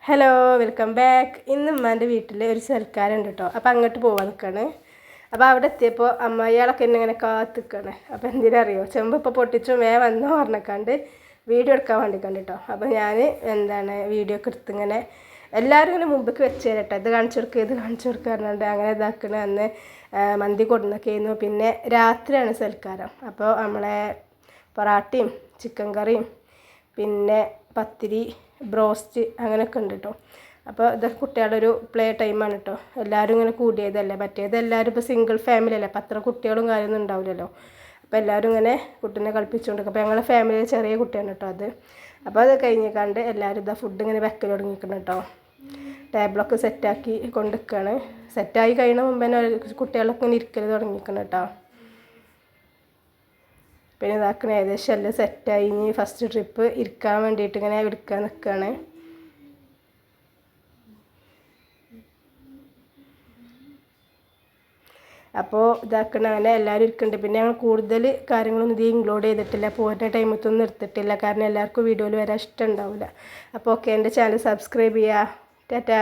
Hello welcome back. ഇന്ന് ഉമ്മാൻ്റെ വീട്ടിൽ ഒരു സൽക്കാരുണ്ട് കേട്ടോ. അപ്പോൾ അങ്ങോട്ട് പോകാൻ നിൽക്കുകയാണ്. അപ്പോൾ അവിടെ എത്തിയപ്പോൾ അമ്മയാളൊക്കെ എന്നെ ഇങ്ങനെ കാത്ത് നിൽക്കുകയാണ്. അപ്പോൾ എന്തിനറിയോ, ചെമ്പ് ഇപ്പോൾ പൊട്ടിച്ചു വന്നോ പറഞ്ഞേക്കാണ്ട് വീഡിയോ എടുക്കാൻ വേണ്ടി കണ്ടിട്ടോ. അപ്പോൾ ഞാൻ വീഡിയോ ഒക്കെ എടുത്ത് ഇങ്ങനെ എല്ലാവരും ഇങ്ങനെ മുമ്പേക്ക് വെച്ച് തരട്ടെ, ഇത് കാണിച്ചു കൊടുക്കുക ഇത് കാണിച്ചു കൊടുക്കുക പറഞ്ഞിട്ട് അങ്ങനെ ഇതാക്കണ. അന്ന് മന്തി കൊടുന്നൊക്കെയായിരുന്നു. പിന്നെ രാത്രിയാണ് സൽക്കാരം. അപ്പോൾ നമ്മളെ പൊറാട്ടയും ചിക്കൻ കറിയും പിന്നെ പത്തിരി ബ്രോസ്റ്റ് അങ്ങനെയൊക്കെ ഉണ്ട് കേട്ടോ. അപ്പോൾ ഇതൊക്കെ കുട്ടികളുടെ ഒരു പ്ലേ ടൈമാണ് കേട്ടോ. എല്ലാവരും ഇങ്ങനെ കൂടിയതല്ലേ, മറ്റേത് എല്ലാവരും ഇപ്പോൾ സിംഗിൾ ഫാമിലി അല്ലേ, അപ്പോൾ അത്ര കുട്ടികളും കാര്യമൊന്നും ഉണ്ടാവില്ലല്ലോ. അപ്പോൾ എല്ലാവരും ഇങ്ങനെ കുട്ടീനെ കളിപ്പിച്ചുകൊണ്ടിരിക്കും. അപ്പോൾ ഞങ്ങളുടെ ഫാമിലിയിൽ ചെറിയ കുട്ടിയാണ് കേട്ടോ അത്. അപ്പോൾ അത് കഴിഞ്ഞിക്കാണ്ട് എല്ലാവരും ഇതാ ഫുഡ് ഇങ്ങനെ വെക്കൽ തുടങ്ങിക്കണം കേട്ടോ. ടേബിളൊക്കെ സെറ്റാക്കി കൊണ്ടുവയ്ക്കുകയാണ്. സെറ്റായി കഴിയുന്ന മുമ്പ് തന്നെ കുട്ടികളൊക്കെ ഇങ്ങനെ ഇരിക്കൽ തുടങ്ങിക്കണം കേട്ടോ. പിന്നെ ഇതാക്കണ ഏകദേശം എല്ലാം സെറ്റായി. ഇനി ഫസ്റ്റ് ട്രിപ്പ് ഇരിക്കാൻ വേണ്ടിയിട്ട് ഇങ്ങനെ എടുക്കാൻ നിൽക്കുകയാണ്. അപ്പോൾ ഇതാക്കണ അങ്ങനെ എല്ലാവരും ഇരിക്കുന്നുണ്ട്. പിന്നെ ഞങ്ങൾ കൂടുതൽ കാര്യങ്ങളൊന്നും ഇത് ഇൻക്ലൂഡ് ചെയ്തിട്ടില്ല, പോരുന്ന ടൈമത്തൊന്നും എടുത്തിട്ടില്ല, കാരണം എല്ലാവർക്കും വീഡിയോയിൽ വരാൻ ഇഷ്ടം ഉണ്ടാവില്ല. അപ്പോൾ ഓക്കെ, എൻ്റെ ചാനൽ സബ്സ്ക്രൈബ് ചെയ്യുക. ടാറ്റാ.